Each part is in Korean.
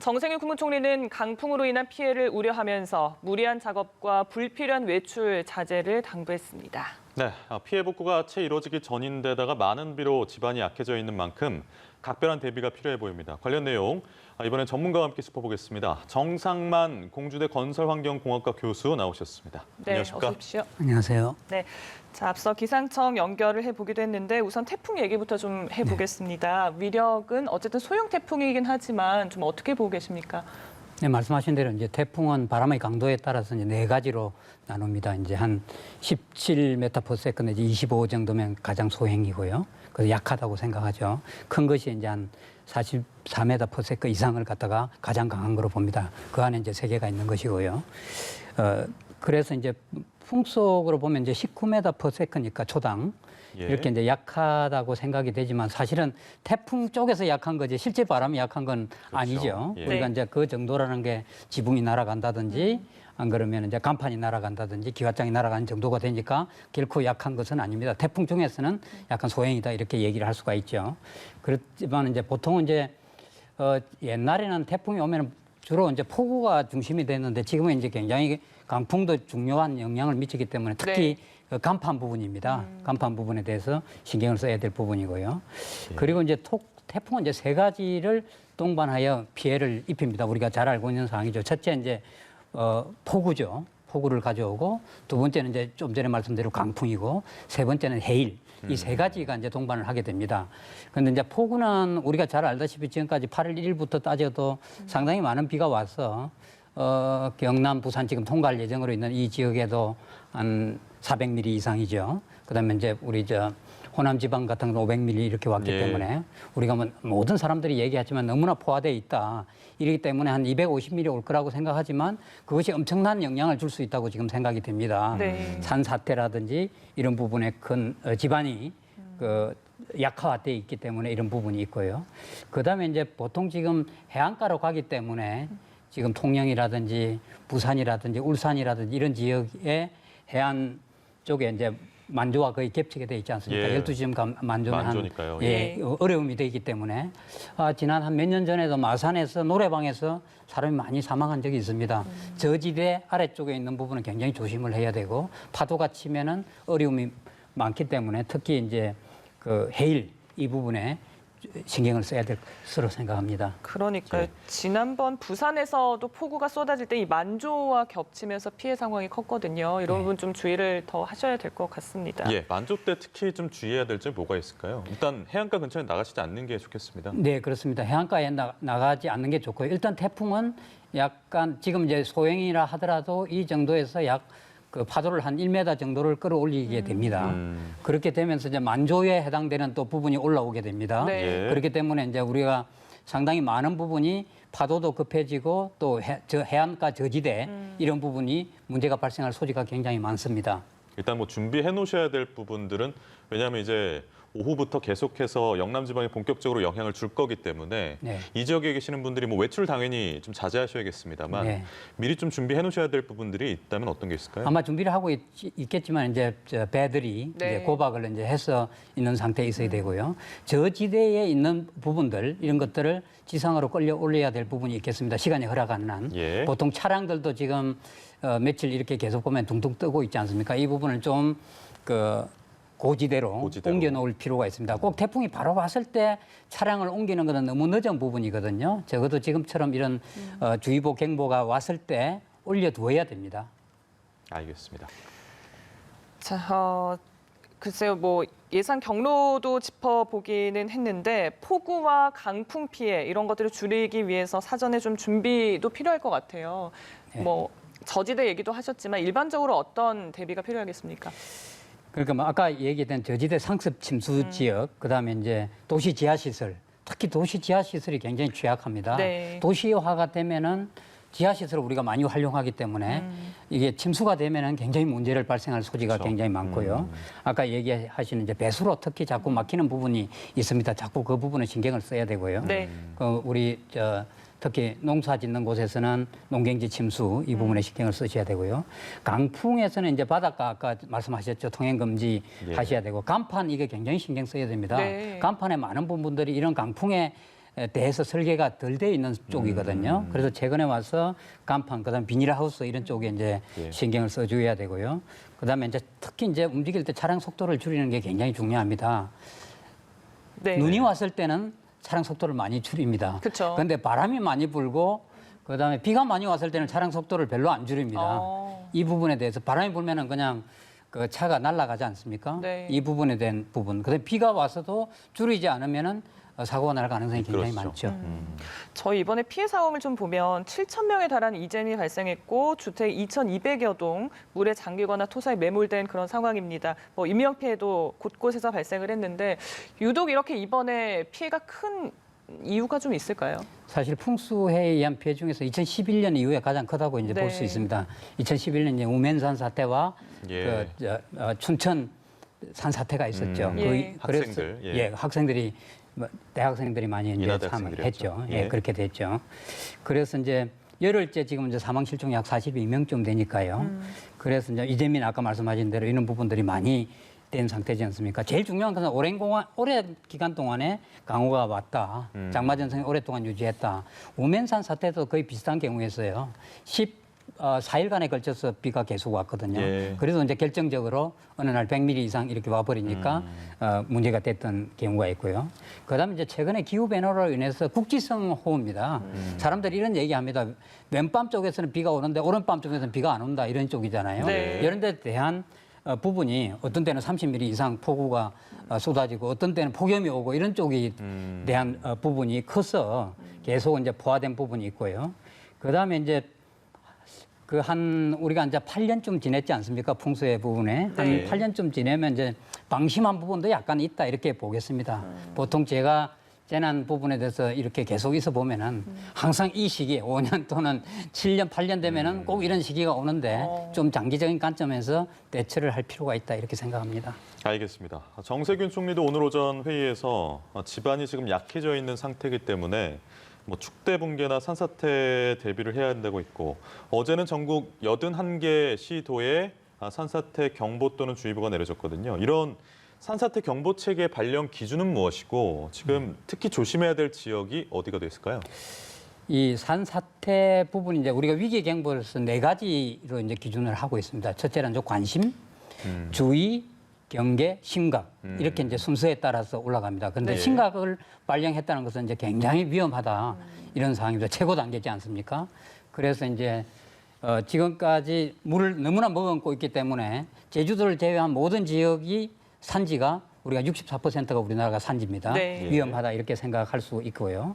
정세균 국무총리는 강풍으로 인한 피해를 우려하면서 무리한 작업과 불필요한 외출 자제를 당부했습니다. 네, 피해 복구가 채 이루어지기 전인데다가 많은 비로 지반이 약해져 있는 만큼 각별한 대비가 필요해 보입니다. 관련 내용 이번엔 전문가와 함께 짚어보겠습니다. 정상만 공주대 건설환경공학과 교수 나오셨습니다. 네, 안녕하십니까? 어서 오십시오. 안녕하세요. 네, 자, 앞서 기상청 연결을 해보기도 했는데 우선 태풍 얘기부터 좀 해보겠습니다. 위력은 어쨌든 소형 태풍이긴 하지만 좀 어떻게 보고 계십니까? 네, 말씀하신 대로 이제 태풍은 바람의 강도에 따라서 이제 네 가지로 나눕니다. 이제 한 17m/s 내지 25 정도면 가장 소행이고요. 그래서 약하다고 생각하죠. 큰 것이 이제 한 44m/s 이상을 갖다가 가장 강한 거로 봅니다. 그 안에 이제 세 개가 있는 것이고요. 그래서 이제 풍속으로 보면 이제 19m/s니까 초당 이렇게 이제 약하다고 생각이 되지만 사실은 태풍 쪽에서 약한 거지 실제 바람이 약한 건 그렇죠. 아니죠. 예. 우리가 이제 그 정도라는 게 지붕이 날아간다든지 안 그러면 이제 간판이 날아간다든지 기와장이 날아가는 정도가 되니까 결코 약한 것은 아닙니다. 태풍 중에서는 약간 소행이다 이렇게 얘기를 할 수가 있죠. 그렇지만 이제 보통은 이제 옛날에는 태풍이 오면 주로 이제 폭우가 중심이 됐는데 지금은 이제 굉장히 강풍도 중요한 영향을 미치기 때문에 특히 그 간판 부분입니다. 간판 부분에 대해서 신경을 써야 될 부분이고요. 그리고 이제 태풍은 이제 세 가지를 동반하여 피해를 입힙니다. 우리가 잘 알고 있는 사항이죠. 첫째 이제 폭우죠. 폭우를 가져오고 두 번째는 이제 좀 전에 말씀드린 강풍이고 세 번째는 해일. 이 세 가지가 이제 동반을 하게 됩니다. 그런데 이제 폭우는 우리가 잘 알다시피 지금까지 8월 1일부터 따져도 상당히 많은 비가 와서 경남, 부산 지금 통과할 예정으로 있는 이 지역에도 한 400mm 이상이죠. 그다음에 이제 우리 호남 지방 같은 건 500mm 이렇게 왔기 때문에 우리가 뭐 모든 사람들이 얘기하지만 너무나 포화되어 있다. 이렇기 때문에 한 250mm 올 거라고 생각하지만 그것이 엄청난 영향을 줄 수 있다고 지금 생각이 됩니다. 산사태라든지 이런 부분에 큰 지반이 약화돼 있기 때문에 이런 부분이 있고요. 그다음에 이제 보통 지금 해안가로 가기 때문에 지금 통영이라든지 부산이라든지 울산이라든지 이런 지역의 해안 쪽에 이제 만조와 거의 겹치게 돼 있지 않습니까? 12시점 만조는 어려움이 되기 때문에 지난 한 몇 년 전에도 마산에서 노래방에서 사람이 많이 사망한 적이 있습니다. 저지대 아래쪽에 있는 부분은 굉장히 조심을 해야 되고 파도가 치면은 어려움이 많기 때문에 특히 이제 그 해일 이 부분에 신경을 써야 될 것으로 생각합니다. 그러니까요. 지난번 부산에서도 폭우가 쏟아질 때 이 만조와 겹치면서 피해 상황이 컸거든요. 이런 부분 좀 주의를 더 하셔야 될 것 같습니다. 예, 만조 때 특히 좀 주의해야 될 점이 뭐가 있을까요? 일단 해안가 근처에 나가시지 않는 게 좋겠습니다. 네, 그렇습니다. 해안가에 나가지 않는 게 좋고요. 일단 태풍은 약간 지금 이제 소행이라 하더라도 이 정도에서 그 파도를 한 1m 정도를 끌어올리게 됩니다. 그렇게 되면서 이제 만조에 해당되는 또 부분이 올라오게 됩니다. 그렇기 때문에 이제 우리가 상당히 많은 부분이 파도도 급해지고 또 해안가 저지대 이런 부분이 문제가 발생할 소지가 굉장히 많습니다. 일단 뭐 준비해 놓으셔야 될 부분들은 왜냐하면 이제 오후부터 계속해서 영남 지방에 본격적으로 영향을 줄 거기 때문에 이 지역에 계시는 분들이 뭐 외출 당연히 좀 자제하셔야겠습니다만 미리 좀 준비해 놓으셔야 될 부분들이 있다면 어떤 게 있을까요? 아마 준비를 하고 있겠지만 이제 배들이 이제 고박을 이제 해서 있는 상태에 있어야 되고요. 저지대에 있는 부분들 이런 것들을 지상으로 끌려 올려야 될 부분이 있겠습니다. 시간이 허락하는 한. 보통 차량들도 지금 며칠 이렇게 계속 보면 둥둥 뜨고 있지 않습니까? 이 부분을 좀 고지대로 옮겨놓을 필요가 있습니다. 꼭 태풍이 바로 왔을 때 차량을 옮기는 것은 너무 늦은 부분이거든요. 적어도 지금처럼 이런 주의보, 경보가 왔을 때 올려두어야 됩니다. 알겠습니다. 자, 글쎄요, 뭐 예상 경로도 짚어보기는 했는데 폭우와 강풍 피해 이런 것들을 줄이기 위해서 사전에 좀 준비도 필요할 것 같아요. 뭐 저지대 얘기도 하셨지만 일반적으로 어떤 대비가 필요하겠습니까? 그러니까 뭐 아까 얘기했던 저지대 상습 침수 지역, 그다음에 이제 도시 지하 시설, 특히 도시 지하 시설이 굉장히 취약합니다. 도시화가 되면은 지하 시설을 우리가 많이 활용하기 때문에 이게 침수가 되면은 굉장히 문제를 발생할 소지가 굉장히 많고요. 아까 얘기하시는 이제 배수로 특히 자꾸 막히는 부분이 있습니다. 자꾸 그 부분은 신경을 써야 되고요. 우리 특히 농사 짓는 곳에서는 농경지 침수 이 부분에 신경을 쓰셔야 되고요. 강풍에서는 이제 바닷가 아까 말씀하셨죠. 통행 금지 하셔야 되고 간판 이게 굉장히 신경 써야 됩니다. 간판에 많은 부분들이 이런 강풍에 대해서 설계가 덜 돼 있는 쪽이거든요. 그래서 최근에 와서 간판, 그다음 비닐하우스 이런 쪽에 이제 예. 신경을 써줘야 되고요. 그다음에 이제 특히 이제 움직일 때 차량 속도를 줄이는 게 굉장히 중요합니다. 네. 눈이 왔을 때는 차량 속도를 많이 줄입니다. 그쵸. 그런데 바람이 많이 불고 그다음에 비가 많이 왔을 때는 차량 속도를 별로 안 줄입니다. 이 부분에 대해서 바람이 불면은 그냥 그 차가 날아가지 않습니까? 네. 이 부분에 대한 부분. 그다음에 비가 와서도 줄이지 않으면은 사고가 날 가능성이 굉장히 그렇죠. 많죠. 저희 이번에 피해 상황을 좀 보면 7,000명에 달하는 이재민이 발생했고 주택 2,200여 동 물에 잠기거나 토사에 매몰된 그런 상황입니다. 뭐 인명 피해도 곳곳에서 발생을 했는데 유독 이렇게 이번에 피해가 큰 이유가 좀 있을까요? 사실 풍수해에 의한 피해 중에서 2011년 이후에 가장 크다고 이제 볼 수 네. 있습니다. 2011년 이제 우면산 사태와 예. 춘천 산 사태가 있었죠. 예. 학생들, 예. 예, 학생들이 대학생들이 많이 이제 인하대 참여했죠. 학생들이었죠. 예, 예. 그렇게 됐죠. 그래서 이제 열흘째 지금 이제 사망 실종 약 42명쯤 되니까요. 그래서 이제 이재민 아까 말씀하신 대로 이런 부분들이 많이 된 상태지 않습니까? 제일 중요한 것은 오랜 기간 동안에 강우가 왔다. 장마 전선이 오랫동안 유지했다. 우면산 사태도 거의 비슷한 경우였어요. 14일간에 걸쳐서 비가 계속 왔거든요. 예. 그래서 이제 결정적으로 어느 날 100mm 이상 이렇게 와버리니까 문제가 됐던 경우가 있고요. 그다음에 이제 최근에 기후 변화로 인해서 국지성 호우입니다. 사람들이 이런 얘기합니다. 왼밤 쪽에서는 비가 오는데 오른밤 쪽에서는 비가 안 온다 이런 쪽이잖아요. 네. 이런 데 대한 부분이 어떤 때는 30mm 이상 폭우가 쏟아지고 어떤 때는 폭염이 오고 이런 쪽에 대한 부분이 커서 계속 이제 포화된 부분이 있고요. 그다음에 이제 우리가 이제 8년쯤 지냈지 않습니까? 풍수의 부분에. 한 네. 8년쯤 지내면 이제 방심한 부분도 약간 있다 이렇게 보겠습니다. 보통 제가 재난 부분에 대해서 이렇게 계속 있어 보면은 항상 이 시기에 5년 또는 7년, 8년 되면은 꼭 이런 시기가 오는데 좀 장기적인 관점에서 대처를 할 필요가 있다 이렇게 생각합니다. 알겠습니다. 정세균 총리도 오늘 오전 회의에서 집안이 지금 약해져 있는 상태이기 때문에 뭐 축대 붕괴나 산사태 대비를 해야 한다고 있고 어제는 전국 81개 시도에 산사태 경보 또는 주의보가 내려졌거든요. 이런 산사태 경보 체계 발령 기준은 무엇이고 지금 특히 조심해야 될 지역이 어디가 됐을까요? 이 산사태 부분이 이제 우리가 위기 경보로서 4가지로 이제 기준을 하고 있습니다. 첫째는 이제 관심, 주의, 경계, 심각 이렇게 이제 순서에 따라서 올라갑니다. 그런데 네. 심각을 발령했다는 것은 이제 굉장히 위험하다 이런 상황입니다. 최고 단계지 않습니까? 그래서 이제 지금까지 물을 너무나 머금고 있기 때문에 제주도를 제외한 모든 지역이 산지가 우리가 64%가 우리나라가 산지입니다. 네. 위험하다 이렇게 생각할 수 있고요.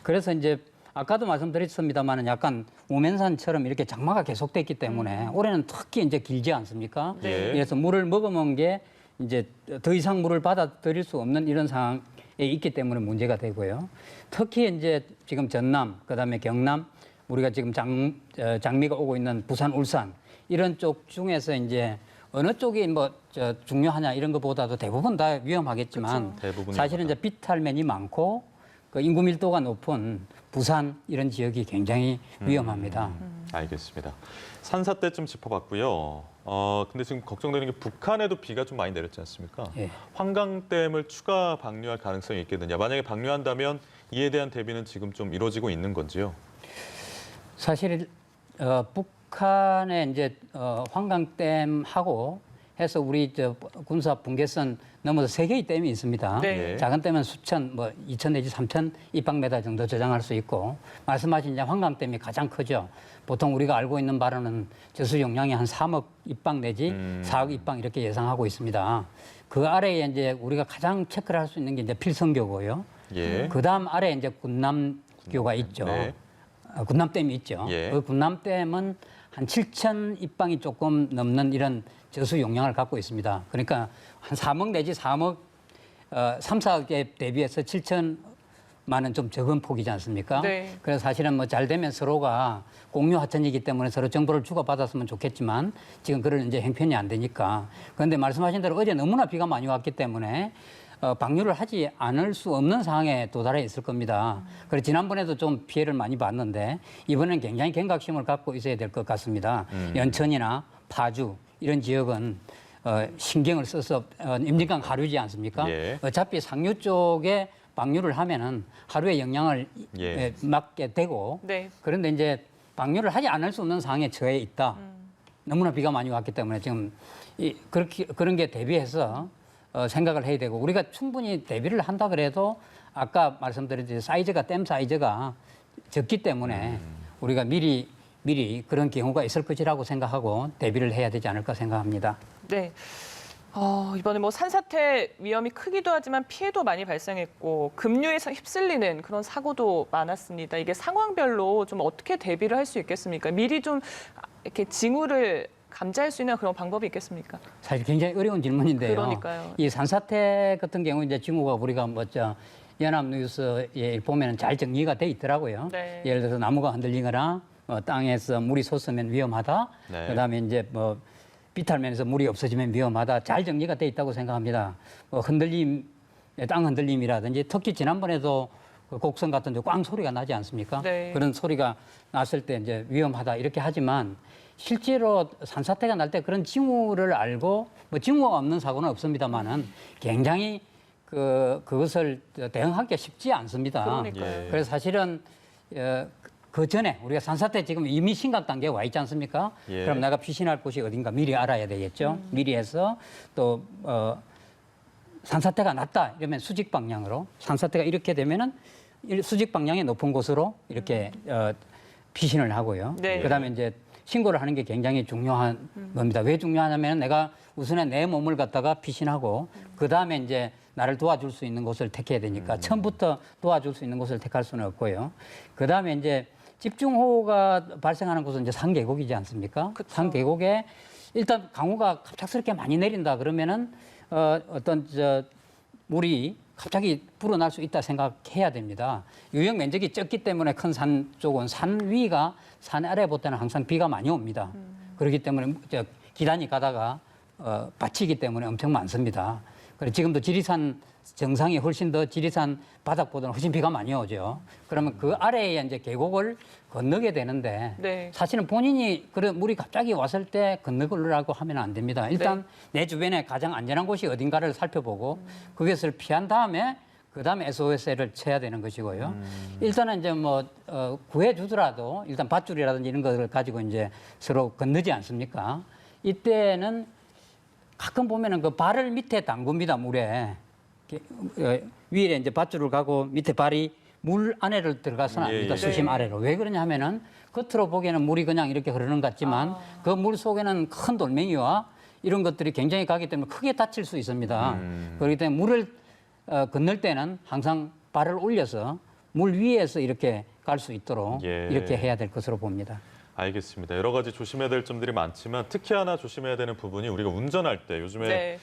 그래서 이제 아까도 말씀드렸습니다만은 약간 우면산처럼 이렇게 장마가 계속됐기 때문에 올해는 특히 이제 길지 않습니까? 네. 그래서 물을 머금은 게 이제 더 이상 물을 받아들일 수 없는 이런 상황에 있기 때문에 문제가 되고요. 특히 이제 지금 전남, 그다음에 경남, 우리가 지금 장미가 오고 있는 부산, 울산 이런 쪽 중에서 이제 어느 쪽이 중요하냐 이런 것보다도 대부분 다 위험하겠지만 대부분이 사실은 이제 비탈면이 많고 그 인구 밀도가 높은 부산 이런 지역이 굉장히 위험합니다. 알겠습니다. 산사태 좀 짚어봤고요. 근데 지금 걱정되는 게 북한에도 비가 좀 많이 내렸지 않습니까? 예. 환강댐을 추가 방류할 가능성이 있겠느냐. 만약에 방류한다면 이에 대한 대비는 지금 좀 이루어지고 있는 건지요? 사실 북한의 이제 환강댐하고 해서 우리 군사 분계선 넘어서 3개의 댐이 있습니다. 네. 작은 댐은 수천, 2천 내지 3천 입방메다 정도 저장할 수 있고 말씀하신 이제 환강댐이 가장 크죠. 보통 우리가 알고 있는 바로는 저수 용량이 한 3억 입방 내지 4억 입방 이렇게 예상하고 있습니다. 그 아래에 이제 우리가 가장 체크를 할 수 있는 게 이제 필성교고요. 예. 그다음 아래 이제 군남교가 있죠. 네. 군남댐이 있죠. 예. 그 군남댐은 한 7천 입방이 조금 넘는 이런 저수 용량을 갖고 있습니다. 그러니까 한 3억 내지 3억, 3, 4억에 대비해서 7천만 원 좀 적은 폭이지 않습니까? 네. 그래서 사실은 잘 되면 서로가 공유 하천이기 때문에 서로 정보를 주고받았으면 좋겠지만 지금 그런 이제 형편이 안 되니까. 그런데 말씀하신 대로 어제 너무나 비가 많이 왔기 때문에 방류를 하지 않을 수 없는 상황에 도달해 있을 겁니다. 그래서 지난번에도 좀 피해를 많이 봤는데 이번에는 굉장히 경각심을 갖고 있어야 될 것 같습니다. 연천이나 파주 이런 지역은 신경을 써서 임진강 하류지 않습니까? 예. 어차피 상류 쪽에 방류를 하면은 하루에 영향을 예. 맞게 되고 네. 그런데 이제 방류를 하지 않을 수 없는 상황에 처해 있다. 너무나 비가 많이 왔기 때문에 지금 그렇게 그런 게 대비해서 생각을 해야 되고 우리가 충분히 대비를 한다 그래도 아까 말씀드렸듯이 사이즈가 댐 사이즈가 적기 때문에 우리가 미리 그런 경우가 있을 것이라고 생각하고 대비를 해야 되지 않을까 생각합니다. 네. 이번에 뭐 산사태 위험이 크기도 하지만 피해도 많이 발생했고 급류에 휩쓸리는 그런 사고도 많았습니다. 이게 상황별로 좀 어떻게 대비를 할 수 있겠습니까? 미리 좀 이렇게 징후를 감지할 수 있는 그런 방법이 있겠습니까? 사실 굉장히 어려운 질문인데요. 그러니까요. 이 산사태 같은 경우 이제 징후가 우리가 연합뉴스에 보면 잘 정리가 돼 있더라고요. 네. 예를 들어서 나무가 흔들리거나 땅에서 물이 솟으면 위험하다. 네. 그다음에 이제 비탈면에서 물이 없어지면 위험하다. 잘 정리가 돼 있다고 생각합니다. 땅 흔들림이라든지 특히 지난번에도 그 곡선 같은 데 꽝 소리가 나지 않습니까? 네. 그런 소리가 났을 때 이제 위험하다 이렇게 하지만 실제로 산사태가 날 때 그런 징후를 알고 징후가 없는 사고는 없습니다만은 굉장히 그것을 대응하기가 쉽지 않습니다. 그러니까요. 예. 그래서 사실은 그 전에 우리가 산사태 지금 이미 심각 단계에 와 있지 않습니까? 예. 그럼 내가 피신할 곳이 어딘가 미리 알아야 되겠죠. 미리 해서 또 산사태가 났다 이러면 수직 방향으로 산사태가 이렇게 되면은 수직 방향의 높은 곳으로 이렇게 피신을 하고요. 네. 그다음에 이제 신고를 하는 게 굉장히 중요한 겁니다. 왜 중요하냐면 내가 우선에 내 몸을 갖다가 피신하고 그다음에 이제 나를 도와줄 수 있는 곳을 택해야 되니까 처음부터 도와줄 수 있는 곳을 택할 수는 없고요. 그다음에 이제 집중호우가 발생하는 곳은 이제 산계곡이지 않습니까? 그쵸. 산계곡에 일단 강우가 갑작스럽게 많이 내린다 그러면은 물이 갑자기 불어날 수 있다 생각해야 됩니다. 유역 면적이 적기 때문에 큰 산 쪽은 산 위가 산 아래보다는 항상 비가 많이 옵니다. 그렇기 때문에 기단이 가다가 받치기 때문에 엄청 많습니다. 그리고 지금도 지리산 정상이 훨씬 더 지리산 바닥보다는 훨씬 비가 많이 오죠. 그러면 그 아래에 이제 계곡을 건너게 되는데 네. 사실은 본인이 그런 물이 갑자기 왔을 때 건너려고 하면 안 됩니다. 일단 내 주변에 가장 안전한 곳이 어딘가를 살펴보고 그것을 피한 다음에 그다음에 SOS를 쳐야 되는 것이고요. 일단은 이제 구해주더라도 일단 밧줄이라든지 이런 것을 가지고 이제 서로 건너지 않습니까? 이때는 가끔 보면은 그 발을 밑에 담굽니다, 물에. 위에 이제 밧줄을 가고 밑에 발이 물 안에를 들어가서는 안 됩니다. 예. 수심 네. 아래로. 왜 그러냐 하면은 겉으로 보기에는 물이 그냥 이렇게 흐르는 것 같지만 그 물 속에는 큰 돌멩이와 이런 것들이 굉장히 가기 때문에 크게 다칠 수 있습니다. 그렇기 때문에 물을 건널 때는 항상 발을 올려서 물 위에서 이렇게 갈 수 있도록 예. 이렇게 해야 될 것으로 봅니다. 알겠습니다. 여러 가지 조심해야 될 점들이 많지만 특히 하나 조심해야 되는 부분이 우리가 운전할 때 요즘에 네.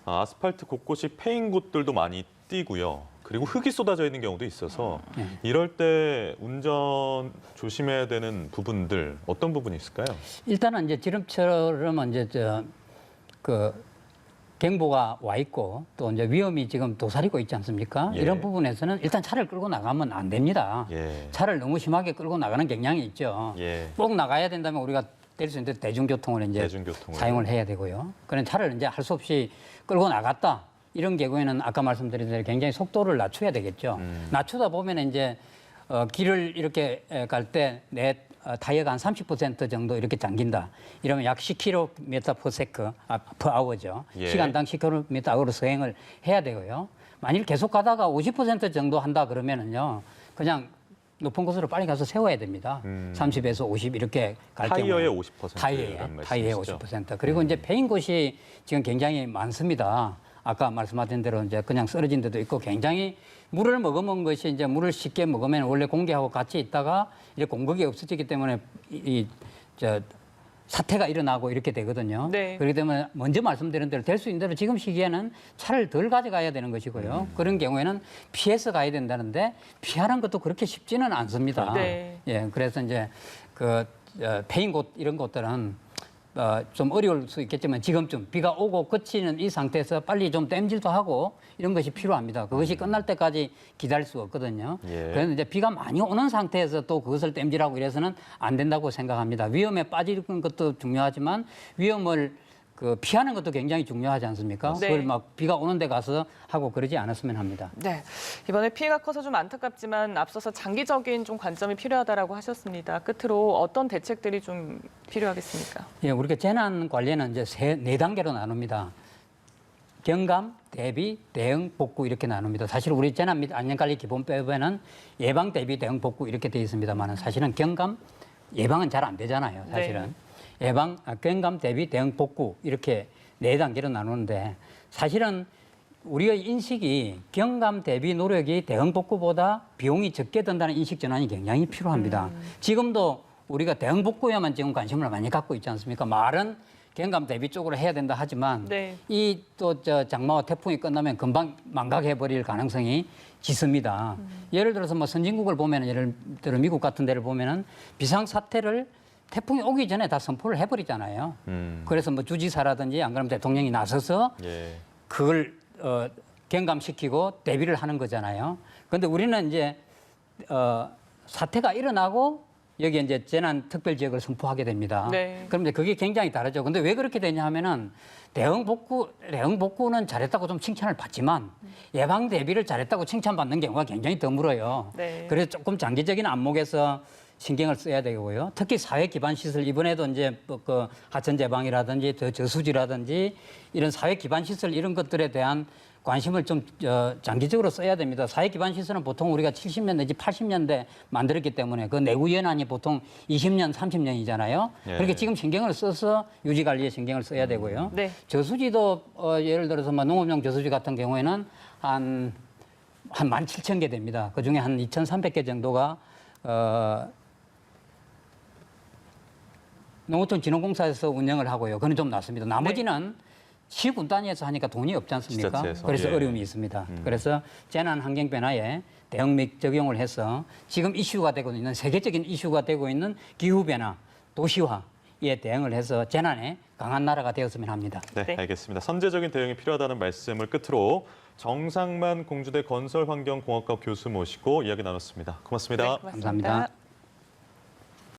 아스팔트 곳곳이 패인 곳들도 많이 띄고요. 그리고 흙이 쏟아져 있는 경우도 있어서 이럴 때 운전 조심해야 되는 부분들 어떤 부분이 있을까요? 일단은 이제 지금처럼 이제 경보가 와 있고 또 이제 위험이 지금 도사리고 있지 않습니까? 예. 이런 부분에서는 일단 차를 끌고 나가면 안 됩니다. 예. 차를 너무 심하게 끌고 나가는 경향이 있죠. 예. 꼭 나가야 된다면 우리가 될 수 있는데 대중교통을 이제 대중교통을. 사용을 해야 되고요. 그런 차를 이제 할 수 없이 끌고 나갔다. 이런 경우에는 아까 말씀드린 대로 굉장히 속도를 낮춰야 되겠죠. 낮추다 보면 이제 길을 이렇게 갈 때 내 타이어가 한 30% 정도 이렇게 잠긴다. 이러면 약 10km/s, per hour죠. 예. 시간당 10km/h 서행을 해야 되고요. 만일 계속 가다가 50% 정도 한다 그러면은요, 그냥 높은 곳으로 빨리 가서 세워야 됩니다. 30에서 50 이렇게 갈 경우에. 타이어의 50% 타이어의 라는 50%. 그리고 이제 패인 곳이 지금 굉장히 많습니다. 아까 말씀하신 대로 이제 그냥 쓰러진 데도 있고 굉장히 물을 머금은 것이 이제 물을 쉽게 먹으면 원래 공기하고 같이 있다가 이제 공격이 없어지기 때문에 사태가 일어나고 이렇게 되거든요. 네. 그렇기 때문에 먼저 말씀드린 대로 될 수 있는 대로 지금 시기에는 차를 덜 가져가야 되는 것이고요. 그런 경우에는 피해서 가야 된다는데 피하는 것도 그렇게 쉽지는 않습니다. 네. 예, 그래서 이제 패인 곳 이런 곳들은 좀 어려울 수 있겠지만 지금쯤 비가 오고 그치는 이 상태에서 빨리 좀 땜질도 하고 이런 것이 필요합니다. 그것이 끝날 때까지 기다릴 수 없거든요. 예. 그런데 이제 비가 많이 오는 상태에서 또 그것을 땜질하고 이래서는 안 된다고 생각합니다. 위험에 빠지는 것도 중요하지만 위험을 그 피하는 것도 굉장히 중요하지 않습니까? 네. 그걸 막 비가 오는 데 가서 하고 그러지 않았으면 합니다. 네, 이번에 피해가 커서 좀 안타깝지만 앞서서 장기적인 좀 관점이 필요하다라고 하셨습니다. 끝으로 어떤 대책들이 좀 필요하겠습니까? 예, 우리가 재난 관리는 이제 네 단계로 나눕니다. 경감, 대비, 대응, 복구 이렇게 나눕니다. 사실 우리 재난 및 안전관리 기본법에는 예방, 대비, 대응, 복구 이렇게 되어 있습니다만 사실은 경감, 예방은 잘 안 되잖아요. 사실은. 네. 경감, 대비, 대응, 복구 이렇게 네 단계로 나누는데 사실은 우리의 인식이 경감, 대비 노력이 대응, 복구보다 비용이 적게 든다는 인식 전환이 굉장히 필요합니다. 지금도 우리가 대응, 복구에만 지금 관심을 많이 갖고 있지 않습니까? 말은 경감, 대비 쪽으로 해야 된다 하지만 네. 이 또 장마와 태풍이 끝나면 금방 망각해버릴 가능성이 짙습니다. 예를 들어서 뭐 선진국을 보면 예를 들어 미국 같은 데를 보면은 비상사태를 태풍이 오기 전에 다 선포를 해버리잖아요. 그래서 뭐 주지사라든지 안 그러면 대통령이 나서서 예. 그걸 경감시키고 대비를 하는 거잖아요. 그런데 우리는 이제 사태가 일어나고 여기 이제 재난 특별 지역을 선포하게 됩니다. 네. 그럼 이제 그게 굉장히 다르죠. 근데 왜 그렇게 되냐 하면은 대응 복구는 잘했다고 좀 칭찬을 받지만 예방 대비를 잘했다고 칭찬받는 경우가 굉장히 드물어요. 네. 그래서 조금 장기적인 안목에서 신경을 써야 되고요. 특히 사회 기반 시설 이번에도 이제 그 하천 제방이라든지 저수지라든지 이런 사회 기반 시설 이런 것들에 대한 관심을 좀 장기적으로 써야 됩니다. 사회 기반 시설은 보통 우리가 70년 내지 80년대 만들었기 때문에 그 내구 연한이 보통 20년, 30년이잖아요. 예. 그렇게 지금 신경을 써서 유지 관리에 신경을 써야 되고요. 네. 저수지도 예를 들어서 뭐 농업용 저수지 같은 경우에는 한 17,000개 됩니다. 그 중에 한 2,300개 정도가 농어촌진흥공사에서 운영을 하고요. 그건 좀 낫습니다. 나머지는 시군 단위에서 하니까 돈이 없지 않습니까? 지자체에서. 그래서 예. 어려움이 있습니다. 그래서 재난 환경 변화에 대응 및 적용을 해서 지금 이슈가 되고 있는 세계적인 이슈가 되고 있는 기후 변화, 도시화에 대응을 해서 재난에 강한 나라가 되었으면 합니다. 네, 네. 알겠습니다. 선제적인 대응이 필요하다는 말씀을 끝으로 정상만 공주대 건설환경공학과 교수 모시고 이야기 나눴습니다. 고맙습니다. 네, 고맙습니다. 감사합니다.